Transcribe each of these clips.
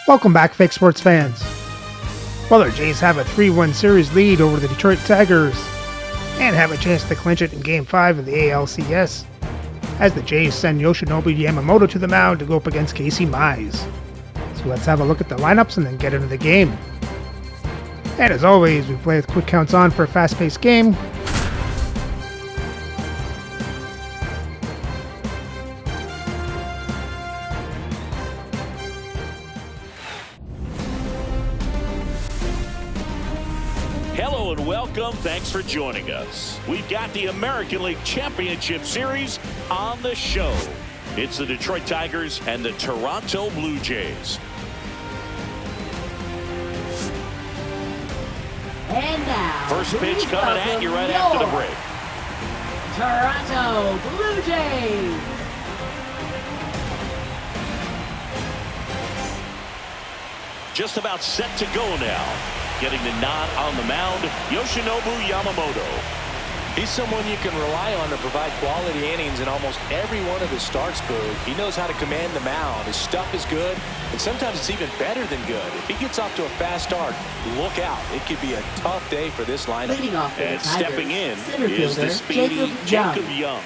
Welcome back, fake sports fans. Well, the Jays have a 3-1 series lead over the Detroit Tigers and have a chance to clinch it in Game 5 of the ALCS as the Jays send Yoshinobu Yamamoto to the mound to go up against Casey Mize. So let's have a look at the lineups and then get into the game. And as always, we play with quick counts on for a fast-paced game. Hello and welcome. Thanks for joining us. We've got the American League Championship Series on the show. It's the Detroit Tigers and the Toronto Blue Jays. And now, first pitch coming at you right after the break. Toronto Blue Jays. Just about set to go now. Getting the nod on the mound, Yoshinobu Yamamoto. He's someone you can rely on to provide quality innings in almost every one of his starts, Boog. He knows how to command the mound. His stuff is good, and sometimes it's even better than good. If he gets off to a fast start, look out. It could be a tough day for this lineup. Leading off and the Tigers, stepping in center is the fielder, speedy Jacob Young.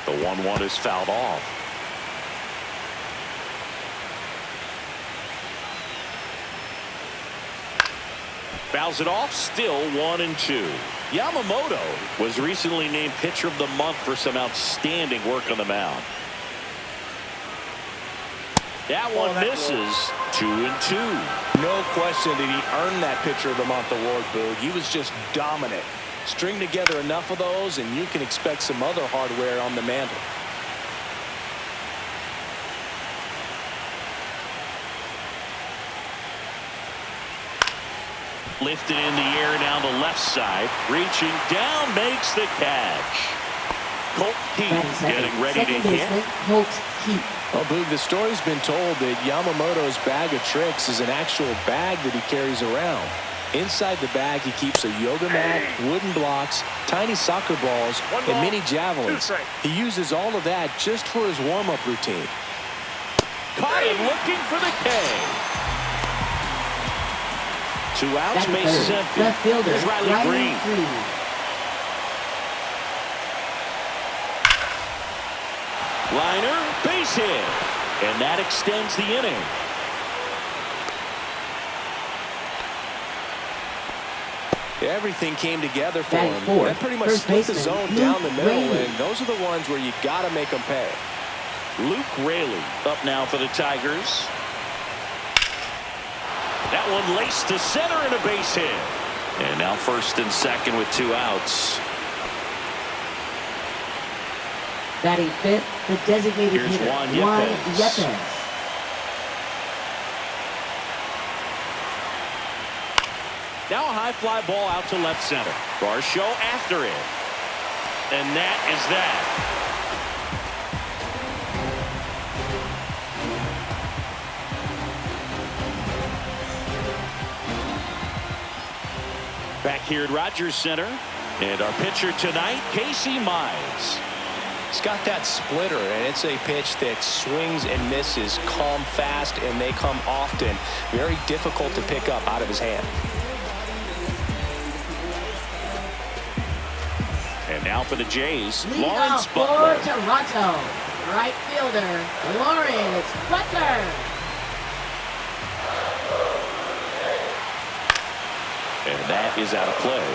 The 1-1 is fouled off. Fouls it off, still 1-2. Yamamoto was recently named Pitcher of the Month for some outstanding work on the mound. That one misses. 2-2. No question did he earn that Pitcher of the Month award, Boog. He was just dominant. String together enough of those, and you can expect some other hardware on the mantle. Lifted in the air down the left side. Reaching down, makes the catch. Colt Keith getting ready to hit. Colt Keith. Well, Boog, the story's been told that Yamamoto's bag of tricks is an actual bag that he carries around. Inside the bag, he keeps a yoga mat, wooden blocks, tiny soccer balls, and mini javelins. He uses all of that just for his warm-up routine. Caught him looking for the K. 2 outs, base empty. Left fielder, Here's Riley Green. Liner, base hit. And that extends the inning. Everything came together for Batting him. fourth, That pretty much first split the baseman, zone Luke down the middle, Raley. and those are the ones where you got to make them pay. Luke Raley up now for the Tigers. That one laced to center and a base hit. And now first and second with 2 outs. Batting fifth, the designated Here's hitter, Juan Juan Yepez. Yepez. Now a high fly ball out to left center. Varsho after it. And that is that. Back here at Rogers Center. And our pitcher tonight, Casey Mize. He's got that splitter, and it's a pitch that swings and misses, come fast, and they come often. Very difficult to pick up out of his hand. And now for the Jays, Lead Lawrence off Butler. for Toronto, right fielder, Lawrence Butler. And that is out of play.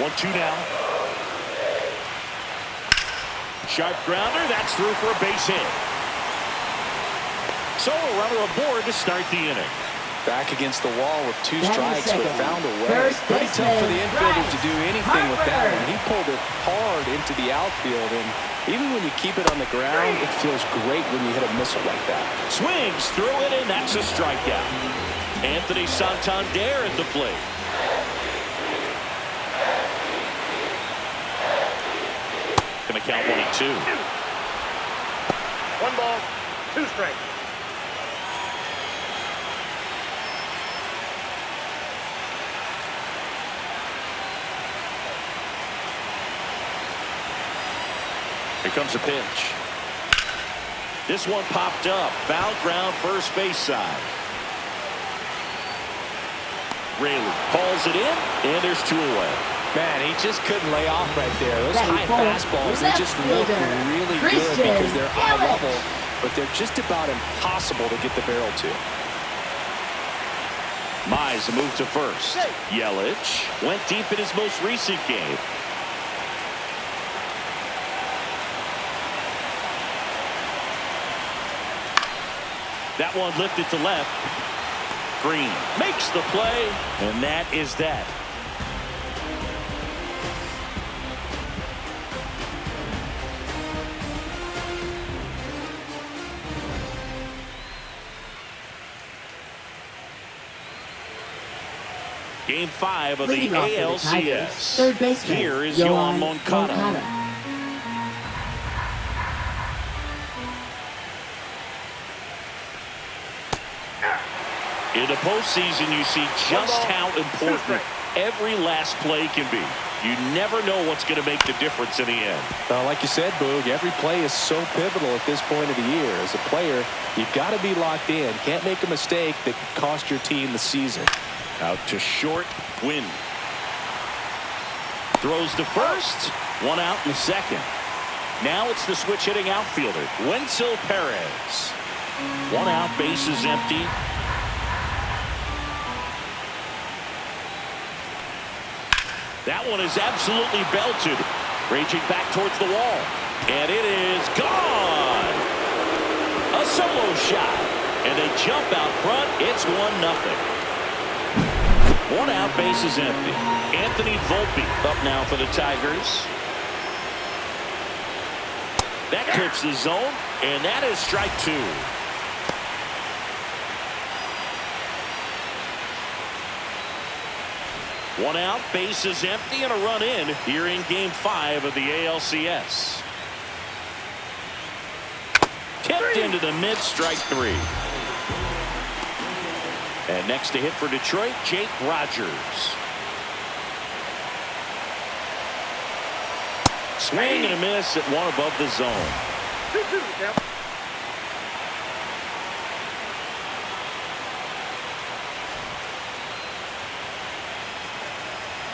1-2 now. Sharp grounder, that's through for a base hit. So a runner aboard to start the inning. Back against the wall with 2 strikes, but found a way. First Pretty tough for the baseman, infielders to do anything with that Harper. one. He pulled it hard into the outfield, and even when you keep it on the ground, it feels great when you hit a missile like that. Swings through it, and that's a strikeout. Anthony Santander at the plate. Gonna count 1-2. 1 ball, 2 strikes. comes a pitch. This one popped up. Foul ground, first base side. Rayleigh calls it in, and there's 2 away. Man, he just couldn't lay off right there. Those high fastballs, they just look really good because they're eye level, but they're just about impossible to get the barrel to. Mize moved to first. Yelich went deep in his most recent game. That one lifted to left. Green makes the play, and that is that. Game 5 of the ALCS. Third baseman. Here is Yoan Moncada. In the postseason, you see just how important every last play can be. You never know what's going to make the difference in the end. Well, like you said, Boog, every play is so pivotal at this point of the year. As a player, you've got to be locked in. Can't make a mistake that could cost your team the season. Out to short, Wynn. Throws to first. 1 out in the second. Now it's the switch hitting outfielder, Wenzel Perez. 1 out, bases empty. That one is absolutely belted. Raging back towards the wall. And it is gone. A solo shot. And they jump out front. It's 1-0. 1 out, bases empty. Anthony Volpe up now for the Tigers. That clips the zone, and that is strike 2. One out, bases empty, and a run in here in Game 5 of the ALCS. Tipped into the mid, strike 3. And next to hit for Detroit, Jake Rogers. Swing and a miss at 1 above the zone.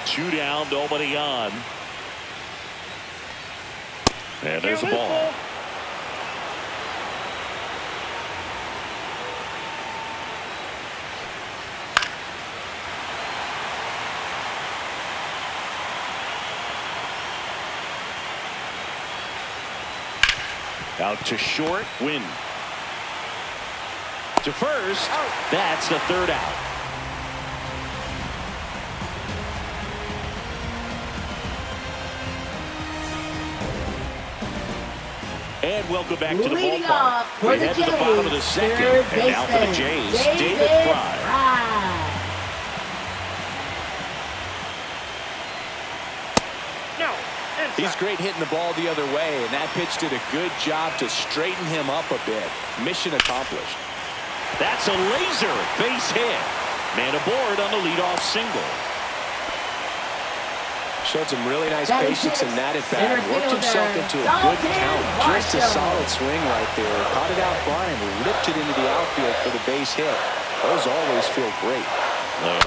2 down, nobody on. And there's a ball. Out to short, Wynn. To first, that's the 3rd out. And welcome back to the ballpark. We head to the bottom of the second, and now for the Jays, David Fry. He's great hitting the ball the other way, and that pitch did a good job to straighten him up a bit. Mission accomplished. That's a laser base hit. Man aboard on the leadoff single. Showed some really nice patience in that at bat. Worked himself into a good count. Just a solid swing right there. Caught it out front and ripped it into the outfield for the base hit. Those always feel great.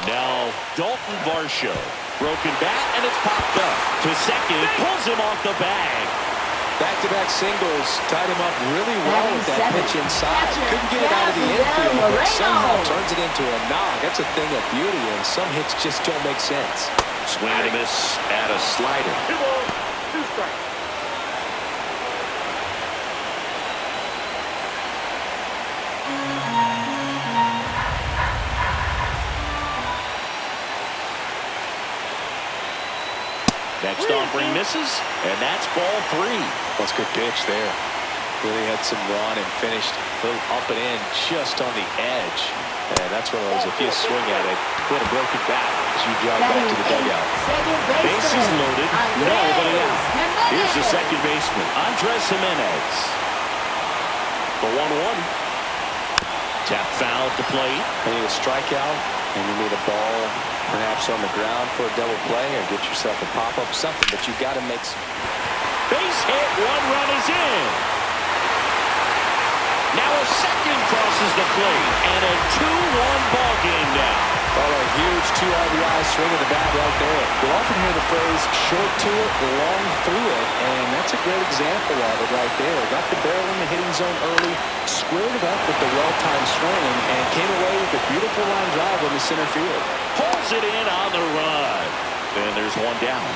Now Dalton Varsho. Broken bat, and it's popped up. To second, pulls him off the bag. Back-to-back singles tied him up really well with that pitch inside. Couldn't get it out of the infield, but somehow turns it into a knock. That's a thing of beauty, and some hits just don't make sense. Swing and a miss at a slider. 2 strikes. Next offering misses, and that's ball 3. That's a good pitch there. Really had some run and finished a little up and in just on the edge. And that's one of those, if you swing at it, put a broken bat as you jog back to the dugout. Bases loaded, nobody out. Here's the second baseman, Andres Jimenez. The 1-1. Tap foul at the plate. You need a strikeout, and you need a ball perhaps on the ground for a double play, or get yourself a pop-up, something, but you've got to make some. Base hit, one run is in. Now a second crosses the plate, and a 2-1 ball game now. Oh, a huge 2 RBI swing of the bat right there. You'll often hear the phrase, short to it, long through it, and that's a great example of it right there. Got the barrel in the hitting zone early, squared it up with the well-timed swing, and came away with a beautiful line drive in the center field. Pulls it in on the run. And there's one down.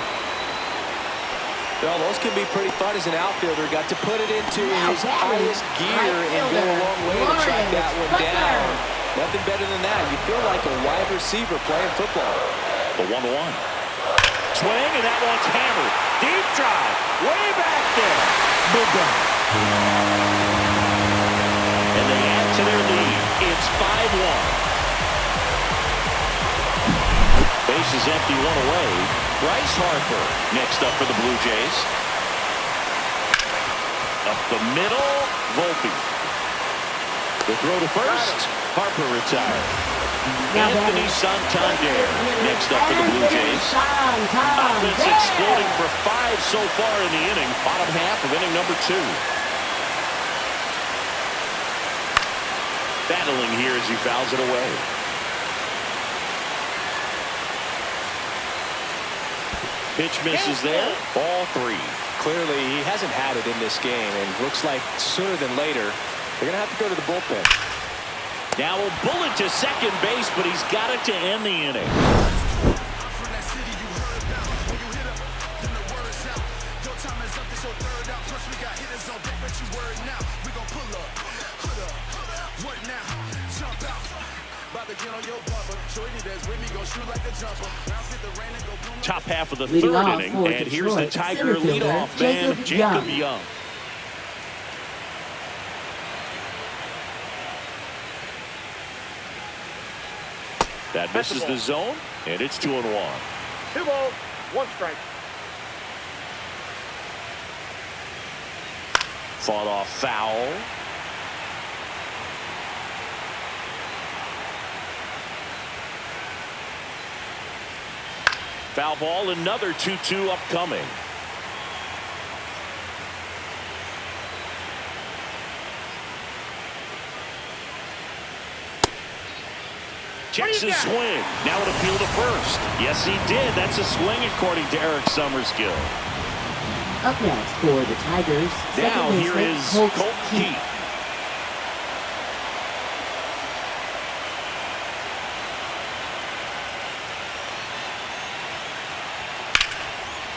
Well, those can be pretty fun as an outfielder. Got to put it into his highest gear and go a long way to track that one down. Nothing better than that. You feel like a wide receiver playing football. The 1-1. Swing, and that one's hammered. Deep drive. Way back there. Boom. And they add to their lead. It's 5-1. Base is empty, one away. Bryce Harper next up for the Blue Jays. Up the middle, Volpe. The throw to first, Harper retired. Anthony Santander next up for the Blue Jays. Offense exploding for 5 so far in the inning. Bottom half of inning number 2. Battling here as he fouls it away. Pitch misses there. Ball 3. Clearly, he hasn't had it in this game, and looks like sooner than later, they're going to have to go to the bullpen. Now a bullet to second base, but he's got it to end the inning. Top half of the third inning, and here's the Tiger leadoff man, Jacob Young. That misses the zone, and it's 2-1. 2 balls, 1 strike. Fought off foul. Foul ball, another 2-2 upcoming. Checks his swing. Now an appeal to first. Yes, he did. That's a swing according to Eric Summerskill. Up next for the Tigers. Now here is Colt Keith.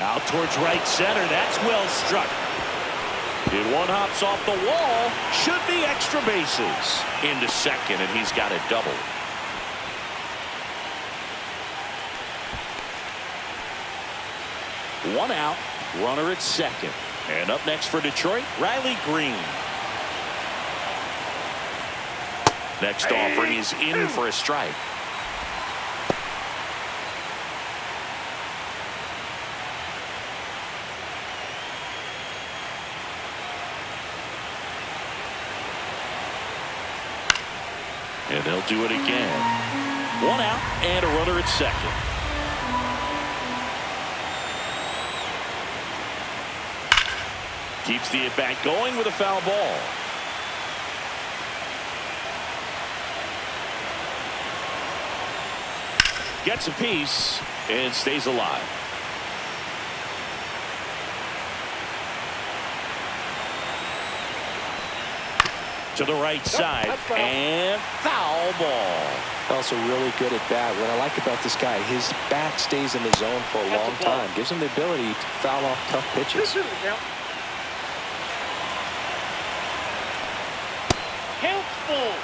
Out towards right center. That's well struck. And one hops off the wall. Should be extra bases. Into second, and he's got a double. One out. Runner at second. And up next for Detroit, Riley Green. Next offering is in for a strike. And they'll do it again. One out and a runner at second. Keeps the at-bat going with a foul ball. Gets a piece and stays alive. To the right side, and foul ball. Also really good at bat. What I like about this guy, his bat stays in the zone for a long time. Gives him the ability to foul off tough pitches. Count full.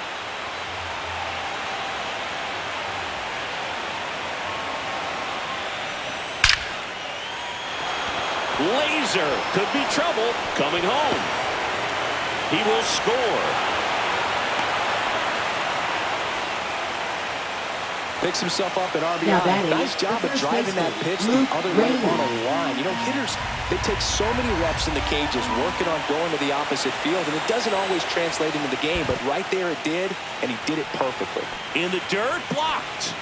Laser could be trouble coming home. He will score. Picks himself up at RBI. Nice job of driving that pitch the other way on a line. You know, hitters, they take so many reps in the cages working on going to the opposite field, and it doesn't always translate into the game, but right there it did, and he did it perfectly. In the dirt, blocked.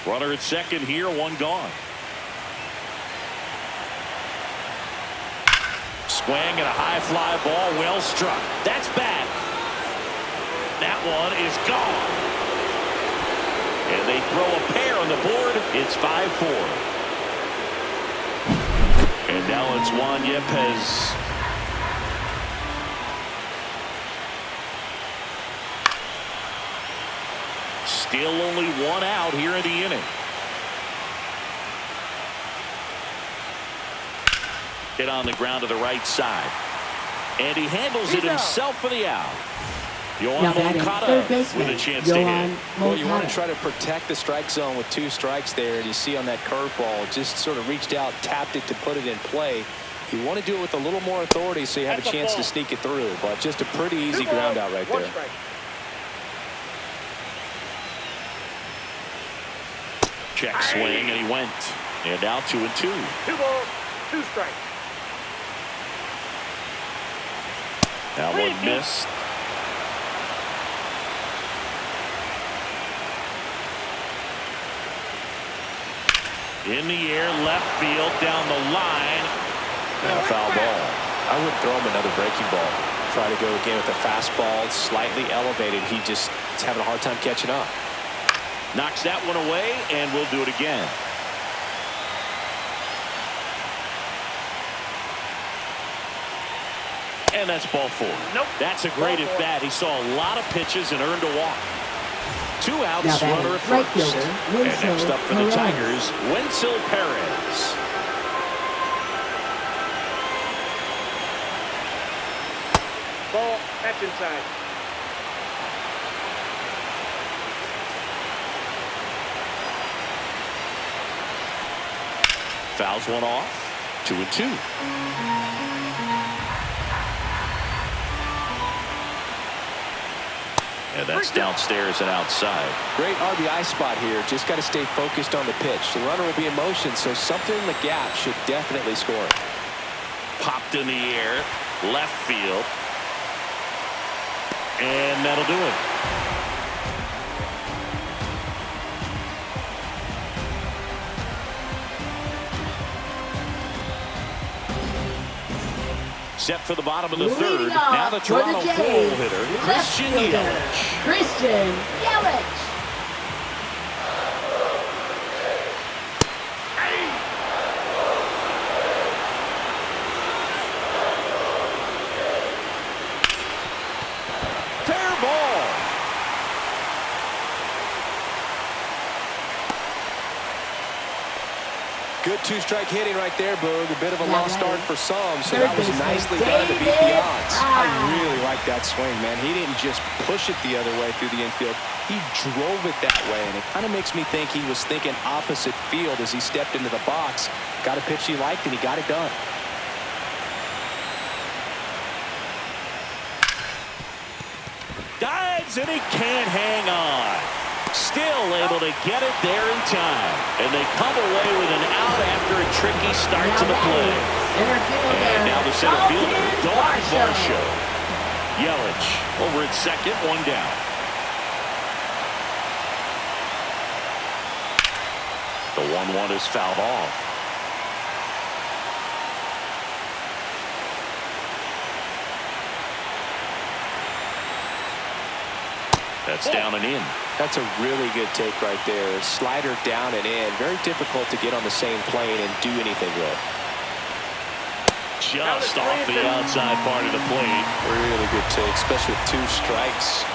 Runner at second here, one gone. Swing and a high fly ball, well struck. That's back. That one is gone. And they throw a pair on the board. It's 5-4. And now it's Juan Yepez. Still only one out here in the inning. Hit on the ground to the right side. And he handles it himself for the out. Yohan Moncada with a chance to hit. Well, you want to try to protect the strike zone with 2 strikes there. And you see on that curveball, just sort of reached out, tapped it to put it in play. You want to do it with a little more authority so you have a chance to sneak it through. But just a pretty easy ground out right there. Check swing, and he went. And now 2-2. 2 balls, 2 strikes. That one missed. In the air, left field, down the line. And a foul ball. I wouldn't throw him another breaking ball. Try to go again with a fastball, slightly elevated. He just is having a hard time catching up. Knocks that one away, and we'll do it again. And that's ball 4. Nope. That's a great at bat. He saw a lot of pitches and earned a walk. 2 outs, Now runner at right first. fielder, And next up for the Perez. Tigers, Wenceel Perez. Ball, that's inside. Fouls one off. 2-2. And that's downstairs and outside. Great RBI spot here. Just got to stay focused on the pitch. The runner will be in motion, so something in the gap should definitely score. Popped in the air. Left field. And that'll do it. Set for the bottom of the third. Now the Toronto full hitter, Christian Yelich. Christian Yelich. Fair ball. Good 2-strike hitting right there, Boog. A bit of a lost start for some, so that was nicely done to beat the odds. I really like that swing, man. He didn't just push it the other way through the infield. He drove it that way, and it kind of makes me think he was thinking opposite field as he stepped into the box. Got a pitch he liked, and he got it done. Dives, and he can't hang on. Still able to get it there in time. And they come away with an out after a tricky start to the play. And now the center fielder, Dalton Varsho. Yelich over at second, one down. The 1-1 is fouled off. That's down and in. That's a really good take right there. Slider down and in. Very difficult to get on the same plane and do anything with. Just off the outside part of the plate. Really good take, especially with 2 strikes.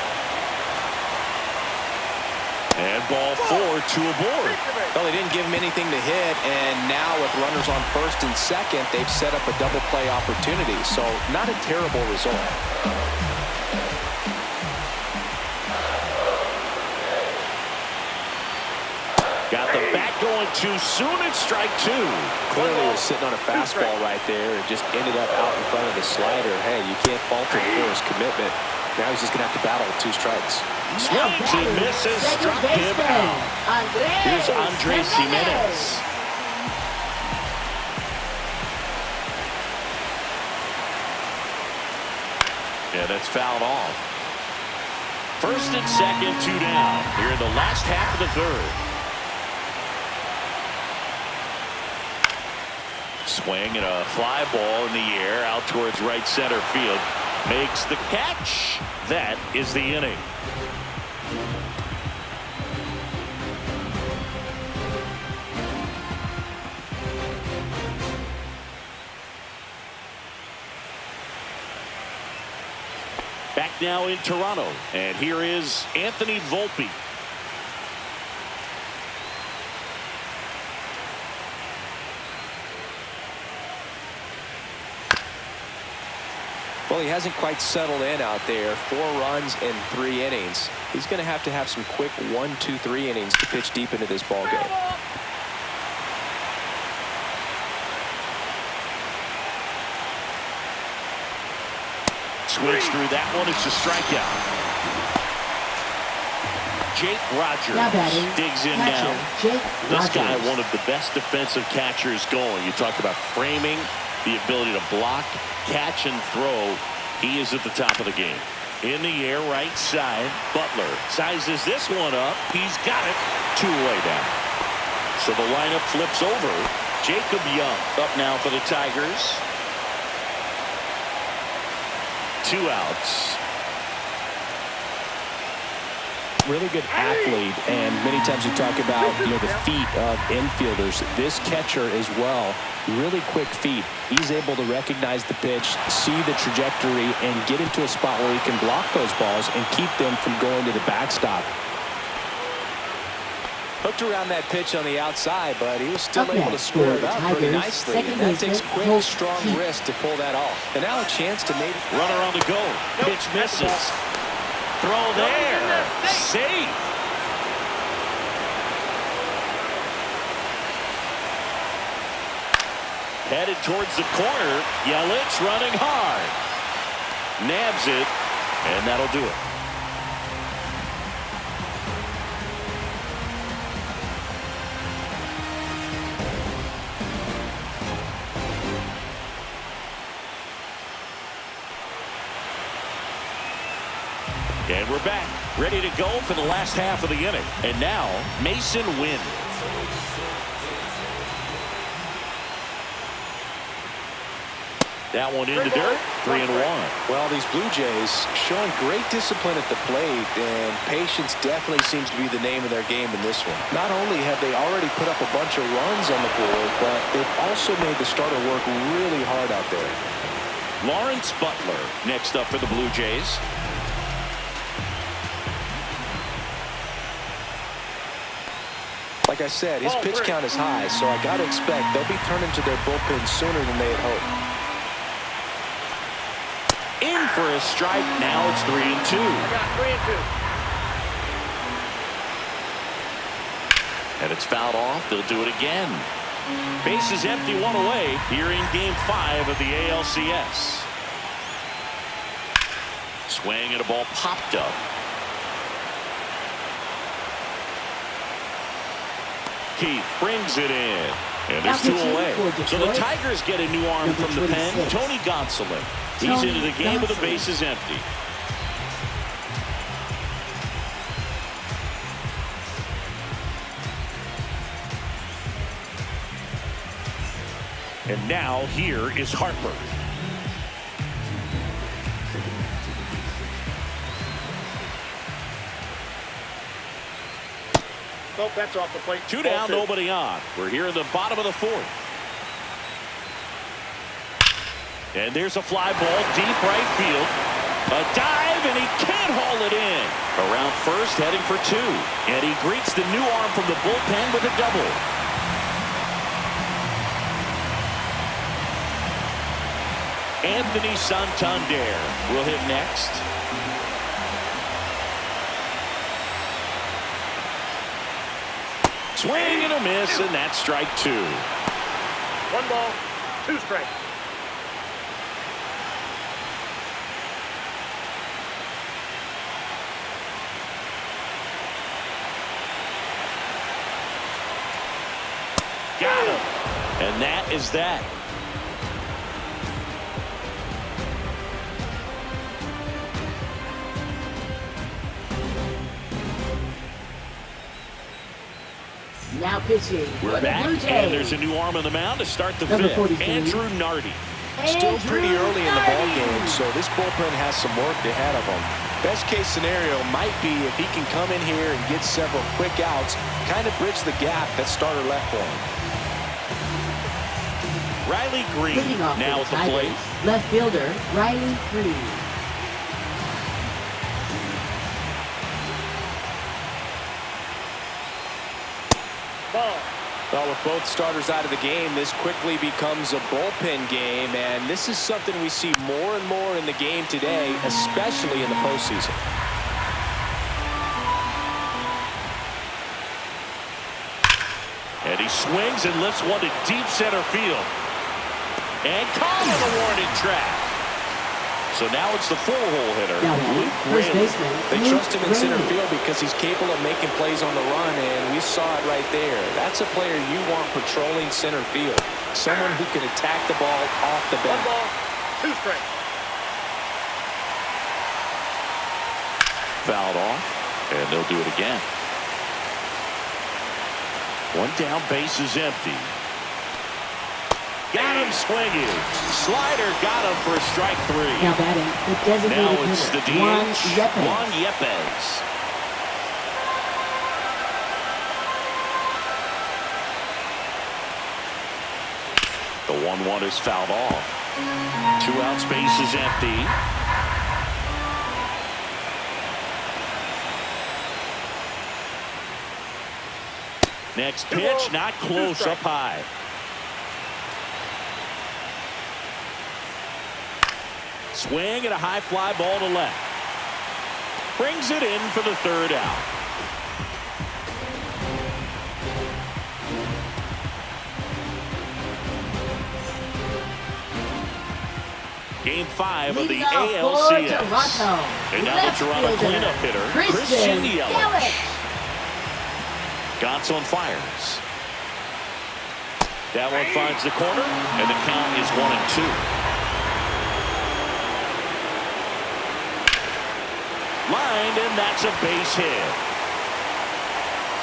And ball 4, 2 aboard. Well, they didn't give him anything to hit, and now with runners on first and second, they've set up a double play opportunity. So not a terrible result. Got the bat going too soon at strike 2. Clearly was sitting on a fastball right there and just ended up out in front of the slider. Hey, you can't fault him for his commitment. Now he's just going to have to battle with 2 strikes. Swings and misses, struck him out. Here's Andres Jimenez. Yeah, that's fouled off. First and second, 2 down. Here in the last half of the third. Swing and a fly ball in the air out towards right center field. Makes the catch. That is the inning. Back now in Toronto, and here is Anthony Volpe. Well, he hasn't quite settled in out there. 4 runs in 3 innings. He's going to have some quick 1, 2, 3 innings to pitch deep into this ball game. Swings through that one. It's a strikeout. Jake Rogers digs in now. This guy, one of the best defensive catchers going. You talk about framing, the ability to block, catch, and throw. He is at the top of the game. In the air, right side. Butler sizes this one up. He's got it. 2-way down. So the lineup flips over. Jacob Young up now for the Tigers. 2 outs. Really good athlete, and many times you talk about the feet of infielders. This catcher as well, really quick feet. He's able to recognize the pitch, see the trajectory, and get into a spot where he can block those balls and keep them from going to the backstop. Hooked around that pitch on the outside, but he was still able to square it up pretty nicely. And that takes quick, strong wrist to pull that off. And now a chance to maybe... Runner on the go. Pitch misses. Throw there. Safe. Headed towards the corner. Yelich running hard. Nabs it, and that'll do it. And we're back, ready to go for the last half of the inning. And now, Mason Wynn. That one in the dirt, 3-1. Well, these Blue Jays showing great discipline at the plate, and patience definitely seems to be the name of their game in this one. Not only have they already put up a bunch of runs on the board, but they've also made the starter work really hard out there. Lawrence Butler next up for the Blue Jays. Like I said, his pitch count is high, so I got to expect they'll be turning to their bullpen sooner than they had hoped. In for a strike. Now it's 3-2. I got 3-2. And it's fouled off. They'll do it again. Bases empty, 1 away here in Game 5 of the ALCS. Swing and a ball popped up. Keith brings it in. And there's 2 away. So the Tigers get a new arm from the pen. Tony Gonsolin. He's into the game with the bases empty. And now here is Harper. Nope, that's off the plate. 2 down, nobody on. We're here in the bottom of the 4th. And there's a fly ball deep right field. A dive, and he can't haul it in. Around first, heading for 2. And he greets the new arm from the bullpen with a double. Anthony Santander will hit next. Swing and a miss, and that's strike 2. 1 ball, 2 strikes. Got him. And that is that. Now pitching. We're back, and there's a new arm on the mound to start the Number fifth. 43. Andrew Nardi. Still pretty early in the ball game, so this bullpen has some work ahead of him. Best case scenario might be if he can come in here and get several quick outs, kind of bridge the gap that starter left for him. Riley Green now at the plate. Left fielder, Riley Green. Ball. Well, with both starters out of the game, this quickly becomes a bullpen game, and this is something we see more and more in the game today, especially in the postseason. And he swings and lifts one to deep center field. And caught on the warning track. So now it's the four-hole hitter, Luke Rayleigh. They trust him in center field because he's capable of making plays on the run, and we saw it right there. That's a player you want patrolling center field. Someone who can attack the ball off the bat. 1 ball, 2 strikes. Fouled off, and they'll do it again. One down, base is empty. Got him swinging. Slider got him for strike 3. Now batting, the designated Now it's the hitter, DH, Juan Juan Yepez. The 1-1 is fouled off. 2 outs, base is empty. Next pitch, not close, up high. Swing and a high fly ball to left. Brings it in for the 3rd out. Game 5 of the ALCS. And now the Toronto cleanup hitter, Christian Yelich. Gonsolin fires. That one finds the corner, and the count is 1-2. Lined, and that's a base hit.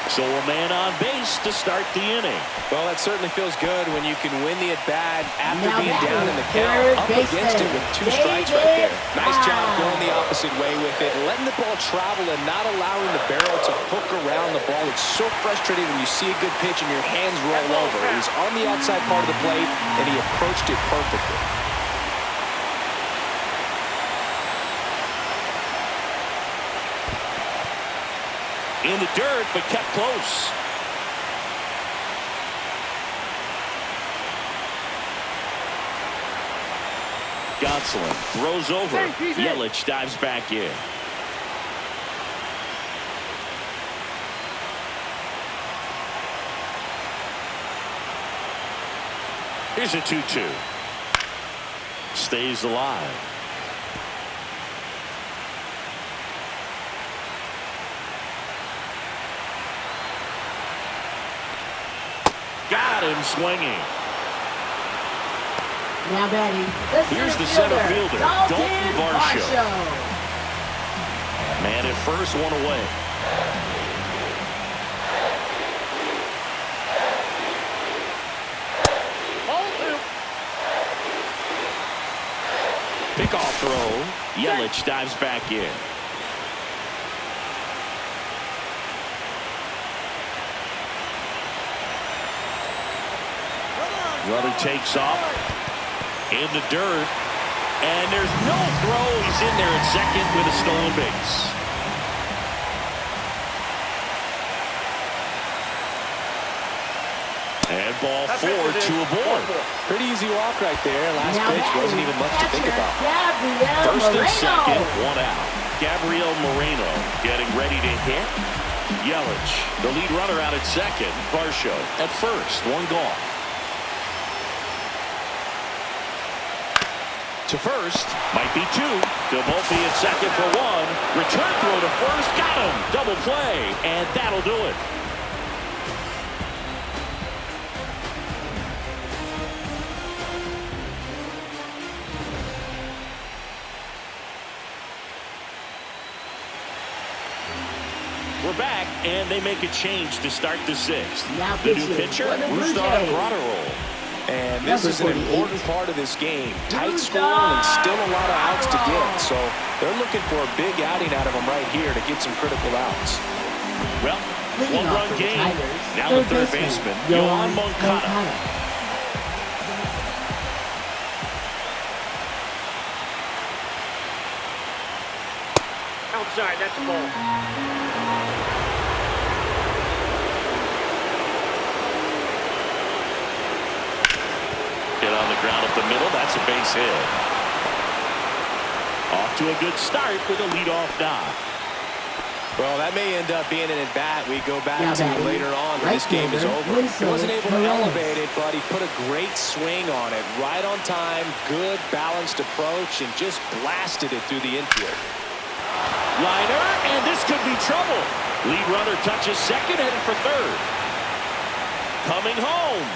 So a man on base to start the inning. Well, that certainly feels good when you can win the at-bat after being down in the count, up against it with 2 strikes right there. Nice job going the opposite way with it, letting the ball travel and not allowing the barrel to hook around the ball. It's so frustrating when you see a good pitch and your hands roll over. He was on the outside part of the plate, and he approached it perfectly. In the dirt, but kept close. Gonsolin throws over. Yelich dives back in. Here's a 2-2. Stays alive. Got him swinging. Now batting, here's the center fielder, Dalton Varsho. Man at first, one away. Pickoff throw. Yelich dives back in. Runner takes off in the dirt, and there's no throw. He's in there at second with a stolen base. And ball 4 to a board. Pretty easy walk right there. Last pitch wasn't even much to think about. First and second, 1 out. Gabriel Moreno getting ready to hit. Yelich, the lead runner, out at second. Varsho at first, 1 gone. To first, might be 2. To both be at second for 1. Return throw to first, got him. Double play, and that'll do it. We're back, and they make a change to start the sixth. Now The new pitcher, Rustar Graterol. And this is an important part of this game. Tight score and still a lot of outs to get. So they're looking for a big outing out of them right here to get some critical outs. Well, one-run game. Now the third baseman, Yohan Moncada. Outside, that's a ball. Hit on the ground up the middle. That's a base hit. Off to a good start with a leadoff knock. Well, that may end up being an at-bat we go back to later on when this game is over. He wasn't able to elevate it, but he put a great swing on it. Right on time, good balanced approach, and just blasted it through the infield. Liner, and this could be trouble. Lead runner touches second, headed for third. Coming home.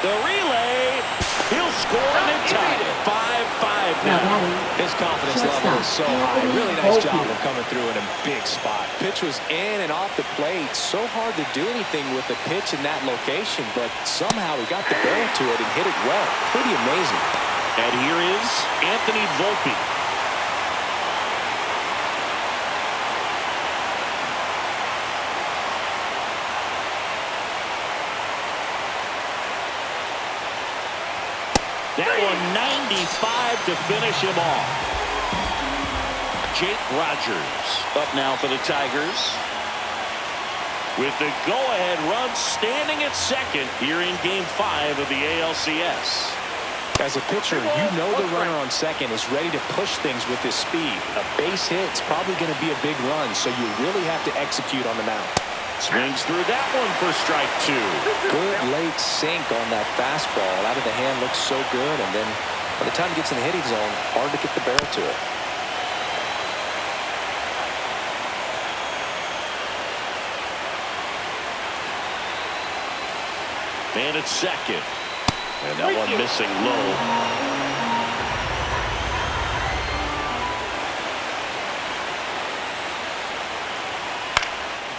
The relay. He'll score and they tie it. 5-5 now. His confidence level is so high. Really nice job of coming through in a big spot. Pitch was in and off the plate. So hard to do anything with the pitch in that location, but somehow he got the barrel to it and hit it well. Pretty amazing. And here is Anthony Volpe. That one 95 to finish him off. Jake Rogers up now for the Tigers. With the go-ahead run standing at second here in Game 5 of the ALCS. As a pitcher, you know the runner on second is ready to push things with his speed. A base hit's probably going to be a big run, so you really have to execute on the mound. Swings through that one for strike two. Good late sink on that fastball. Out of the hand looks so good, and then by the time it gets in the hitting zone, hard to get the barrel to it. Man at second. And that one missing low.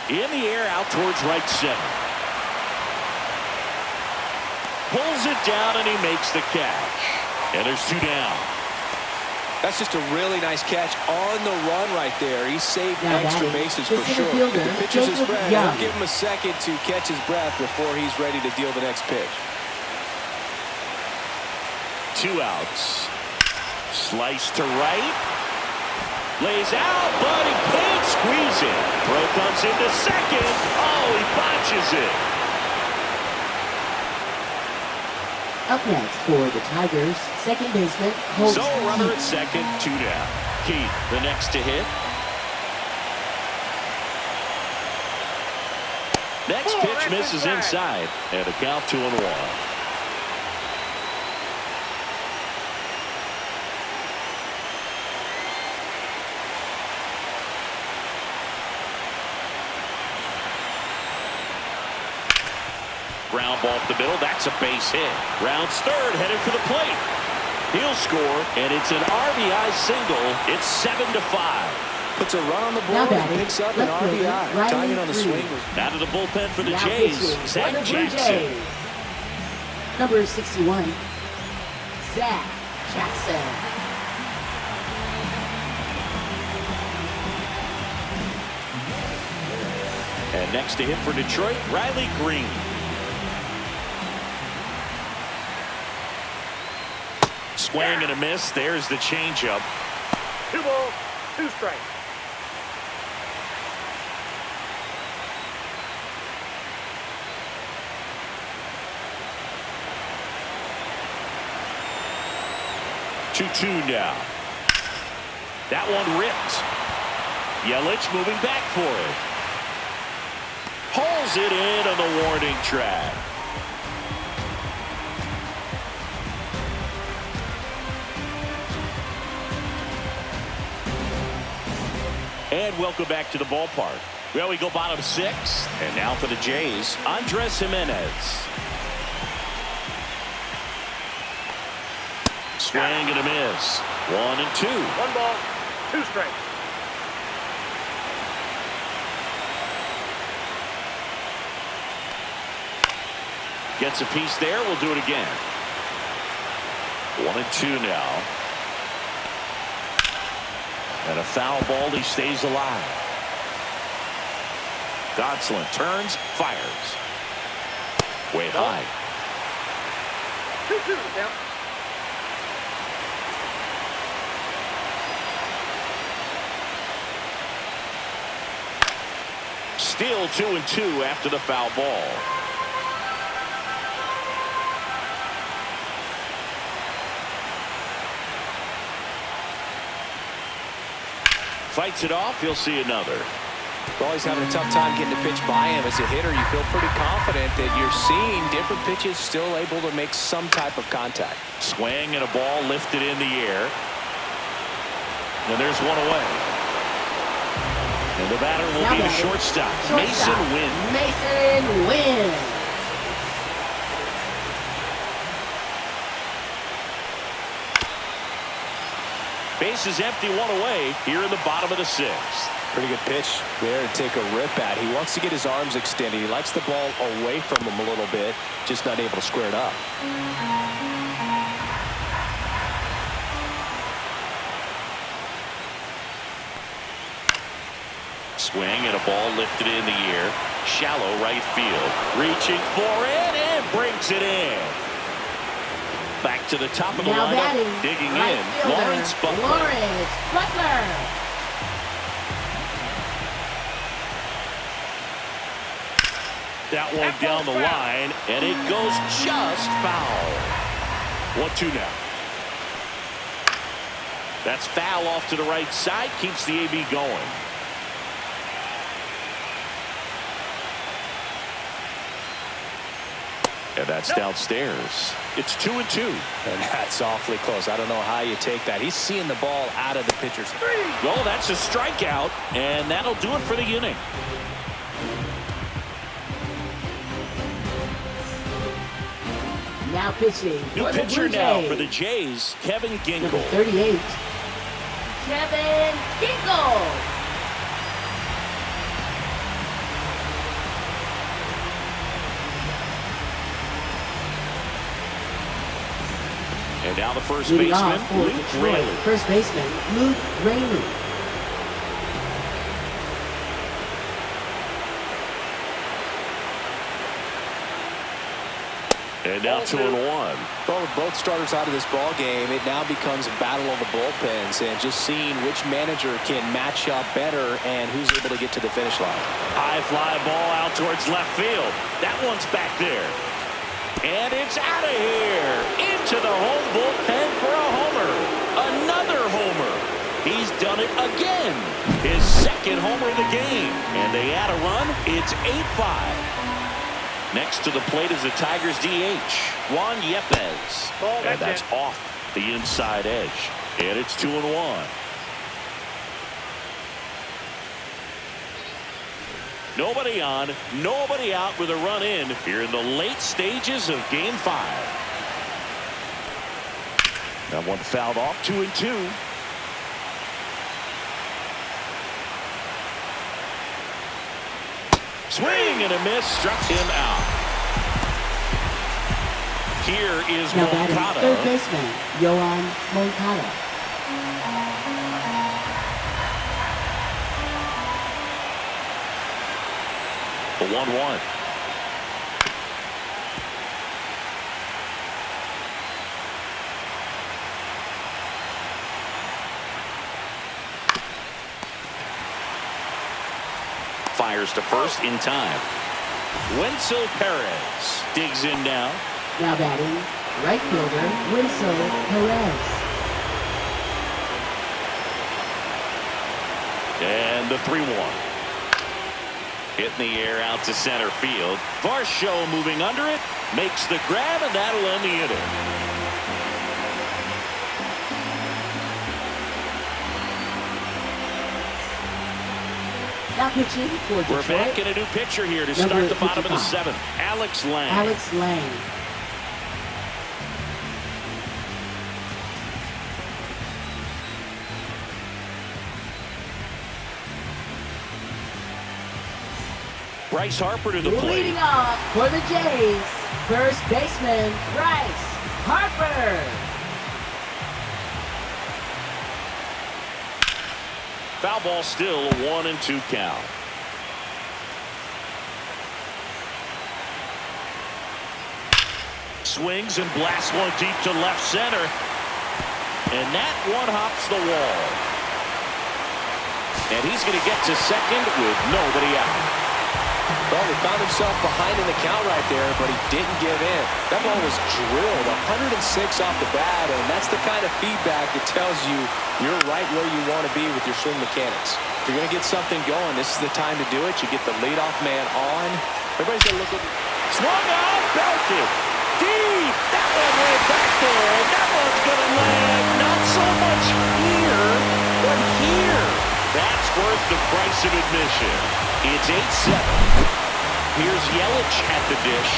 In the air out towards right center. Pulls it down and he makes the catch. And there's two down. That's just a really nice catch on the run right there. He saved extra bases for sure. If the pitcher's his friend, he'll give him a second to catch his breath before he's ready to deal the next pitch. Two outs. Slice to right. Lays out, but he can't squeeze it. Throw comes into second. Oh, he botches it. Up next for the Tigers, second baseman, So runner at second, two down. Keith, the next to hit. Next pitch misses inside, and a count 2-1. Ground ball up the middle. That's a base hit. Rounds third, headed for the plate. He'll score, and it's an RBI single. It's 7-5. Puts a run on the board and picks up an RBI. Timing on the swing. Out of the bullpen for the Jays, Zach Jackson. Number 61, Zach Jackson. And next to hit for Detroit, Riley Green. Swing and a miss. There's the changeup. 2 balls, 2 strikes. Two now. That one ripped. Yelich moving back for it. Pulls it in on the warning track. And welcome back to the ballpark. Well, we go bottom 6. And now for the Jays, Andres Jimenez. Swing and a miss. 1-2. 1 ball, 2 strikes. Gets a piece there. We'll do it again. 1-2 now. And a foul ball. He stays alive. Gonsolin turns, fires. Way high. 2-2 down. Still 2-2 after the foul ball. Fights it off. He'll see another. Well, he's having a tough time getting a pitch by him. As a hitter, you feel pretty confident that you're seeing different pitches still able to make some type of contact. Swing and a ball lifted in the air. And there's one away. And the batter will be the shortstop. Mason Wynn. Mason Wynn. Base is empty, one away here in the bottom of the sixth. Pretty good pitch there to take a rip at. He wants to get his arms extended. He likes the ball away from him a little bit, just not able to square it up. Swing and a ball lifted in the air. Shallow right field. Reaching for it and brings it in. Back to the top of the Now lineup. batting, Digging right in. fielder, Lawrence Butler. Lawrence Butler. That one down the line, and it goes just foul. 1-2 now. That's foul off to the right side. Keeps the AB going. And that's downstairs. It's 2-2. And that's awfully close. I don't know how you take that. He's seeing the ball out of the pitcher's hand. Well, that's a strikeout, and that'll do it for the inning. Now pitching. New for the pitcher Blue now Jays. for the Jays, Kevin Number Ginkel. 38. Kevin Ginkel. And now the first Leading baseman, off for Luke Detroit, Raley. first baseman Luke Raley. And now 2-1. Well, with both starters out of this ball game, it now becomes a battle of the bullpens and just seeing which manager can match up better and who's able to get to the finish line. High fly ball out towards left field. That one's back there. And it's out of here. Into the home bullpen for a homer. Another homer. He's done it again. His second homer of the game. And they add a run. It's 8-5. Next to the plate is the Tigers DH, Juan Yepez. And that's off the inside edge. And it's 2-1. Nobody on, nobody out with a run in here in the late stages of Game 5. That one fouled off, 2-2. Swing and a miss, struck him out. Here is Now batting, Moncada. third baseman Yohan Moncada. The 1-1. Fires to first in time. Wenzel Perez digs in now. Now batting, right fielder Wenzel Perez. And the 3-1. Hitting the air out to center field. Varsho moving under it. Makes the grab, and that'll end the inning. Now pitching for Detroit. We're back in a new pitcher here to Number start the bottom of the 55. 7th. Alex Lang. Alex Lang. Bryce Harper to the plate. Leading off for the Jays, First baseman, Bryce Harper. Foul ball, still a 1-2 count. Swings and blasts one deep to left center. And that one hops the wall. And he's going to get to second with nobody out. Well, he found himself behind in the count right there, but he didn't give in. That ball was drilled 106 off the bat, and that's the kind of feedback that tells you you're right where you want to be with your swing mechanics. If you're going to get something going, this is the time to do it. You get the leadoff man on. Everybody's going to look at... Swung on, belted. Deep. That one went back there, and that one's going to land not so much here, but here. That's worth the price of admission. It's 8-7. Here's Yelich at the dish.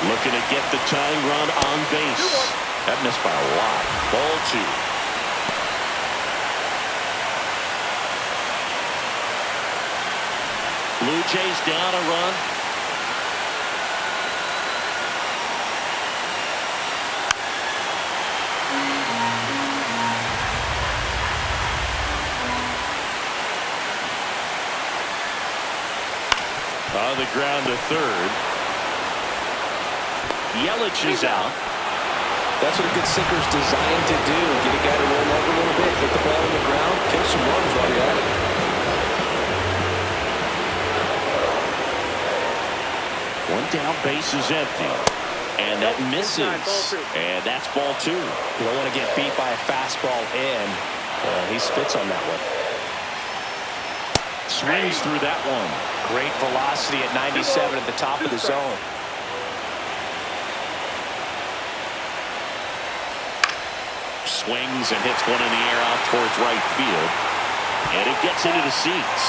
Looking to get the tying run on base. That missed by a lot. Ball 2. Blue Jays down a run. On the ground to third. Yelich is out. That's what a good sinker's designed to do. Get a guy to roll over a little bit, hit the ball on the ground, kill some runs while you're at it. One down, base is empty. And that misses. And that's ball 2. You don't want to get beat by a fastball in. He spits on that one. Swings through that one. Great velocity at 97 at the top of the zone. Swings and hits one in the air out towards right field. And it gets into the seats.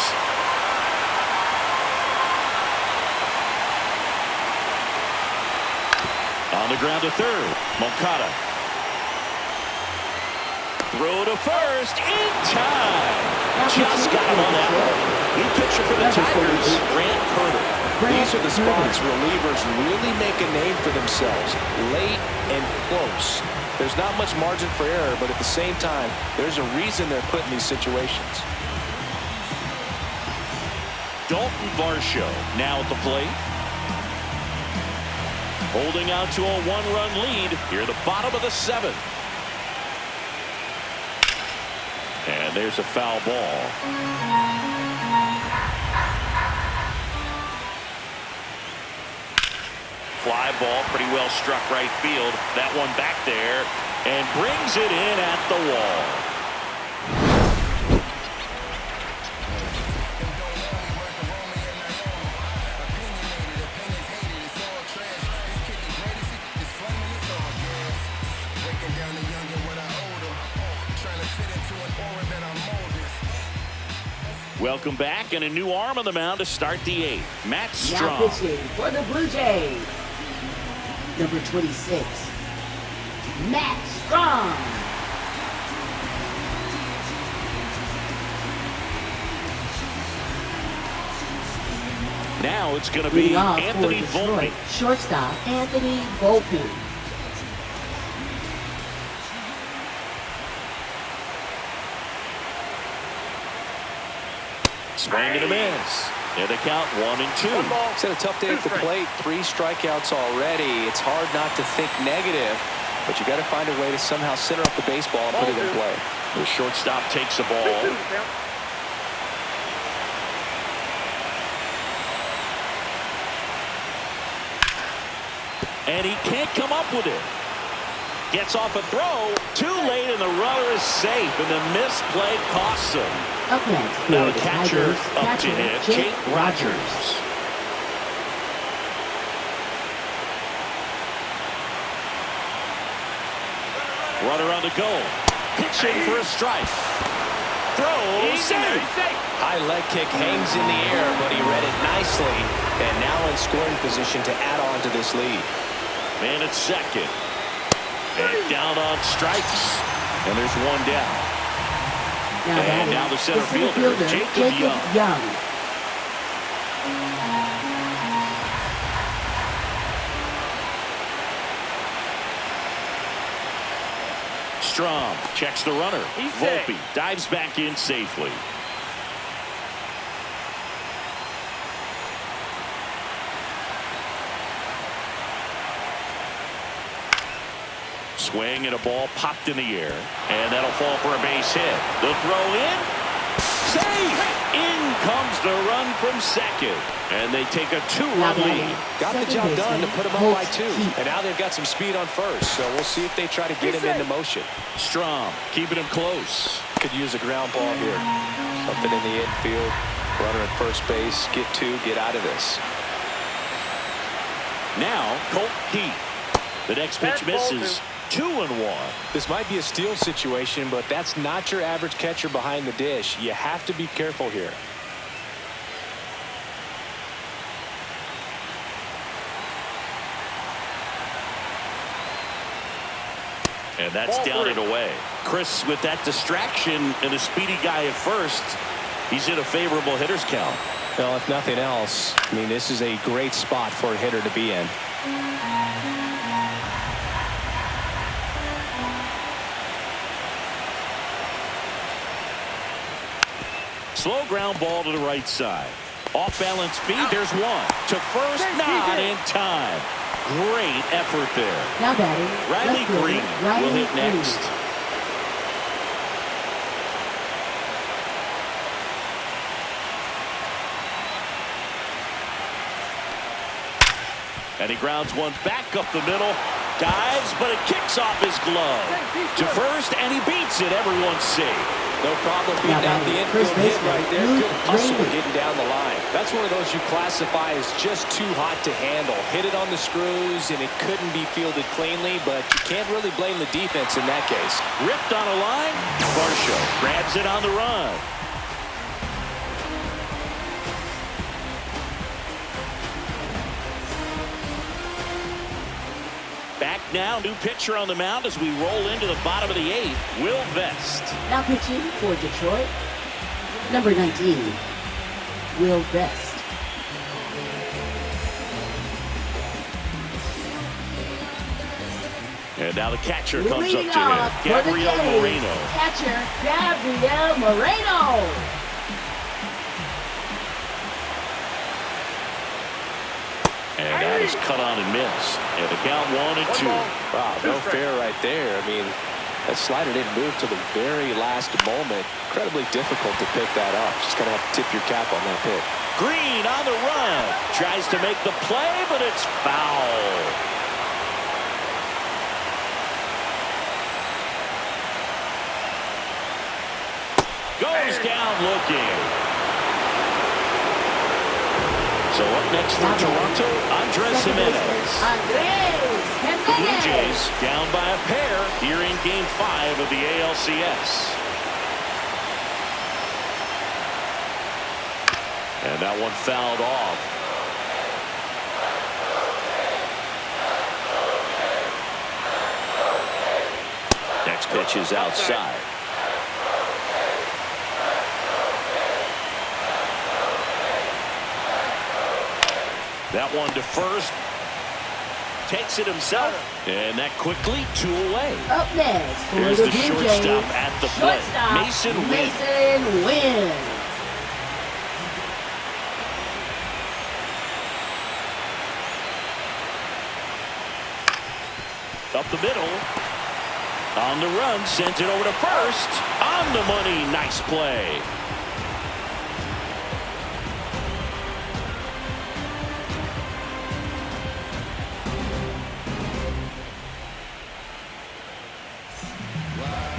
On the ground to third. Moncada. Throw to first in time. Just got him on that one. New pitcher for the Tigers, Grant Herter. These are the spots relievers really make a name for themselves. Late and close. There's not much margin for error, but at the same time, there's a reason they're put in these situations. Dalton Varsho now at the plate. Holding out to a 1-run lead here at the bottom of the 7th. And there's a foul ball. Fly ball, pretty well struck right field. That one back there and brings it in at the wall. Welcome back, and a new arm on the mound to start the 8th. Matt Strong. Now pitching for the Blue Jays, number 26, Matt Strong. Now it's going to be Anthony Volpe. Shortstop Anthony Volpe. Swing and a miss. And the count 1-2. It's had a tough day at the plate. 3 strikeouts already. It's hard not to think negative, but you got to find a way to somehow center up the baseball and put it in play. The shortstop takes the ball. And he can't come up with it. Gets off a throw. Too late, and the runner is safe. And the misplay costs him. Up next, now the catcher up to hit, Jake Rogers. Runner on the goal. Pitching for a strike. Throw, safe. High leg kick hangs in the air, but he read it nicely. And now in scoring position to add on to this lead. Man at second. And down on strikes. And there's one down. And now the center fielder, Jacob Young. Strom checks the runner. Volpe dives back in safely. Swing and a ball popped in the air. And that'll fall for a base hit. The throw in. Safe! In comes the run from second. And they take a 2-run lead. Got the job done to put them up by 2. And now they've got some speed on first. So we'll see if they try to get him into motion. Strom keeping him close. Could use a ground ball here. Something in the infield. Runner at first base. Get 2. Get out of this. Now Colt Keith. The next pitch misses. 2-1. This might be a steal situation, but that's not your average catcher behind the dish. You have to be careful here. And that's down and away. Chris, with that distraction and a speedy guy at first, he's in a favorable hitter's count. Well, if nothing else, I mean, this is a great spot for a hitter to be in. Slow ground ball to the right side. Off balance speed. There's one. To first, not in time. Great effort there. Now batting, Riley Green will hit next. And he grounds one back up the middle. Dives, but it kicks off his glove. To first, and he beats it. Everyone's safe. No problem beating out the infield hit right there. Good hustle getting down the line. That's one of those you classify as just too hot to handle. Hit it on the screws, and it couldn't be fielded cleanly, but you can't really blame the defense in that case. Ripped on a line. Varsho grabs it on the run. Back now, new pitcher on the mound as we roll into the bottom of the 8th. Will Vest. Now pitching for Detroit, number 19, Will Vest. And now the catcher comes Leading up to him. off for the Gabriel Jays, Moreno. Catcher Gabriel Moreno. And that is cut on and missed. And the count 1-2. Wow, no fair right there. I mean, that slider didn't move to the very last moment. Incredibly difficult to pick that up. Just going to have to tip your cap on that pick. Green on the run. Tries to make the play, but it's foul. Goes down looking. So up next for Toronto, Andres Jimenez. The Blue Jays down by a pair here in Game 5 of the ALCS. And that one fouled off. Next pitch is outside. That one to first. Takes it himself. And that quickly 2 away. Up next for There's the the Blue shortstop Jays, at the plate. Mason Wynn. Mason Wynn. Up the middle. On the run. Sends it over to first. On the money. Nice play.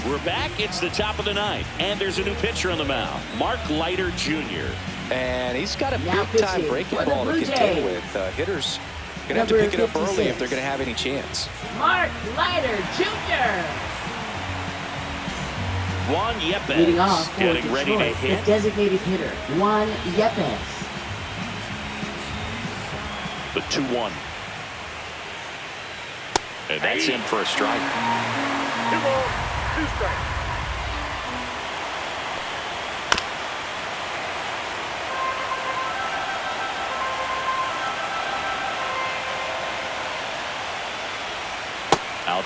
We're back. It's the top of the 9th. And there's a new pitcher on the mound. Mark Leiter Jr. And he's got a Now big-time pitching breaking for the ball to Blue contend Jays. with. Hitters going to have to Number pick it up early 56. if they're going to have any chance. Mark Leiter Jr. Juan Leading off Yepes for getting ready to Detroit, hit. the designated hitter, Juan Yepes. The 2-1. And that's in for a strike. 2 balls, 2 strikes.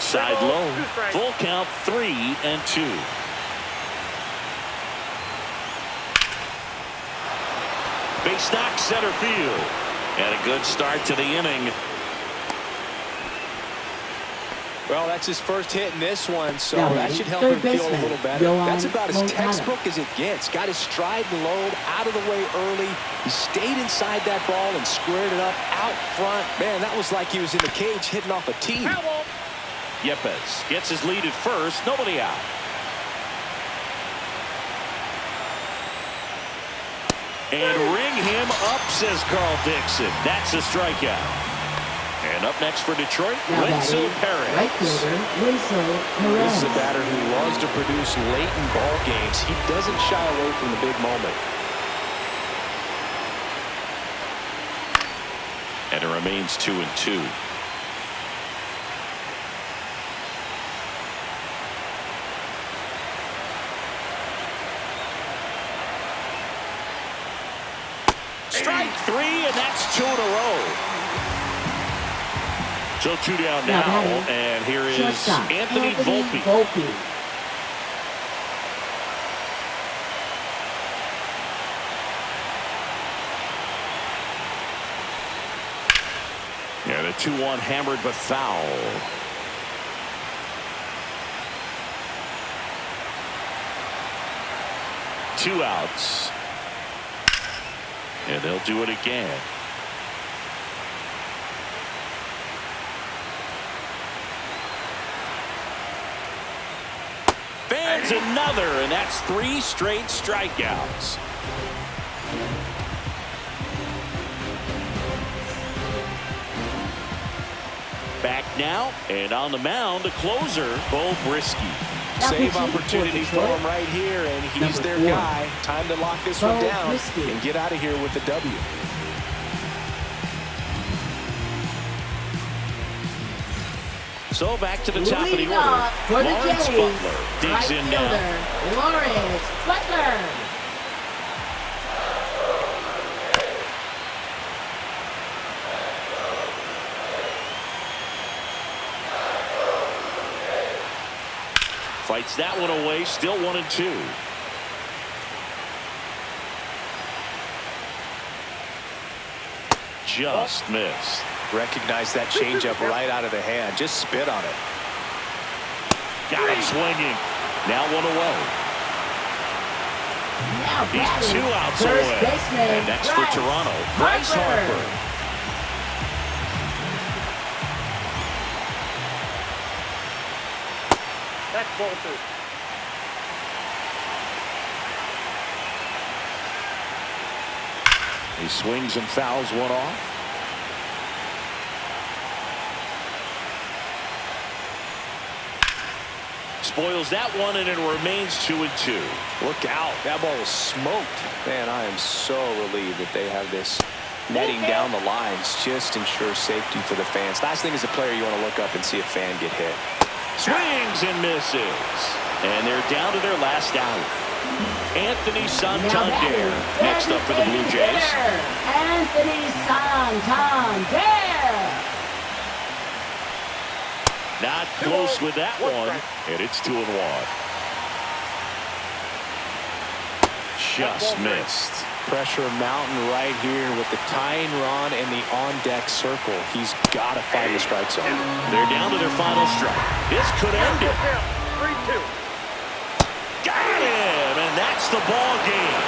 Outside low. Full count, 3-2. Base knock center field. And a good start to the inning. Well, that's his first hit in this one, so Now that ready, should help third him feel a baseman, little better. Yohan That's about as Moncada. textbook as it gets. Got his stride and load out of the way early. He stayed inside that ball and squared it up out front. Man, that was like he was in the cage hitting off a tee. Yepes gets his lead at first. Nobody out. And ring him up, says Carl Dixon. That's a strikeout. And up next for Detroit, Now Winslow batting, Perez. right fielder, Winslow This is a Perez. batter who loves to produce late in ball games. He doesn't shy away from the big moment. And it remains 2-2. Strike 3, and that's 2 in a row. So 2 down now, batting, and here is shortstop, Anthony Volpe. Volpe. And a 2-1 hammered but foul. Two outs. And they'll do it again. Fans another, and that's 3 straight strikeouts. Back now, and on the mound, the closer, Bo Brisky. Save opportunity for him right here, and he's their guy. Time to lock this one down and get out of here with the W. So back to the top of the Leading off for order. the Lawrence Jays, Butler digs right in now. fielder, Lawrence Butler. Fights that one away, still 1-2. Just missed. Recognize that changeup right out of the hand. Just spit on it. Got him swinging. Now 1 away. Now He's batting, 2 outs first away. baseman, And next for Bryce Toronto, Bryce Harper. That's ball 2. He swings and fouls one off. Spoils that one, and it remains 2-2. Look out. That ball was smoked. Man, I am so relieved that they have this netting down the lines. Just ensures safety for the fans. Last thing as a player, you want to look up and see a fan get hit. Swings and misses. And they're down to their last out. Anthony Santander next up for the Blue Jays. Anthony Santander. Not close with that one. And it's 2-1. Just missed. Pressure mountain right here with the tying run and the on-deck circle. He's got to find the strike zone. They're down to their final strike. This could end it. 3-2. Got him, and that's the ball game.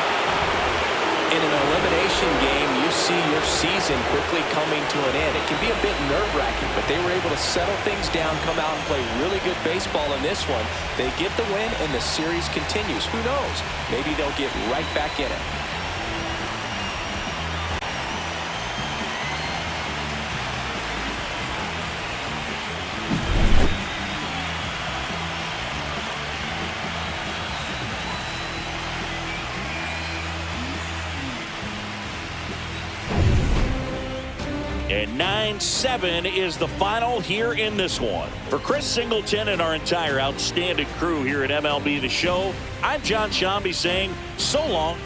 In an elimination game, you see your season quickly coming to an end. It can be a bit nerve-wracking, but they were able to settle things down, come out and play really good baseball in this one. They get the win, and the series continues. Who knows? Maybe they'll get right back in it. And 9-7 is the final here in this one. For Chris Singleton and our entire outstanding crew here at MLB The Show, I'm John Shambi saying so long.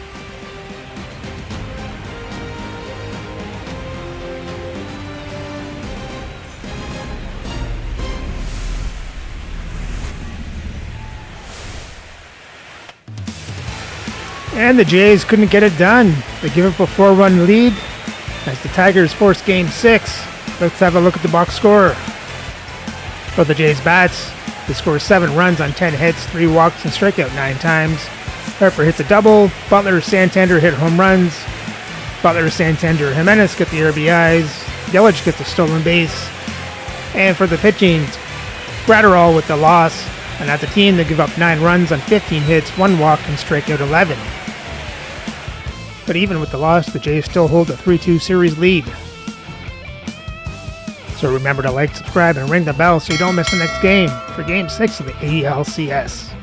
And the Jays couldn't get it done. They give up a 4-run lead as the Tigers force Game 6. Let's have a look at the box score. For the Jays bats, they score 7 runs on 10 hits, 3 walks, and strike out 9 times. Harper hits a double. Butler, Santander hit home runs. Butler, Santander, Jimenez get the RBIs. Yelich gets a stolen base. And for the pitching, Gratterall with the loss. And as a team, they give up 9 runs on 15 hits, 1 walk, and strike out 11. But even with the loss, the Jays still hold a 3-2 series lead. So remember to like, subscribe, and ring the bell so you don't miss the next game for Game 6 of the ALCS.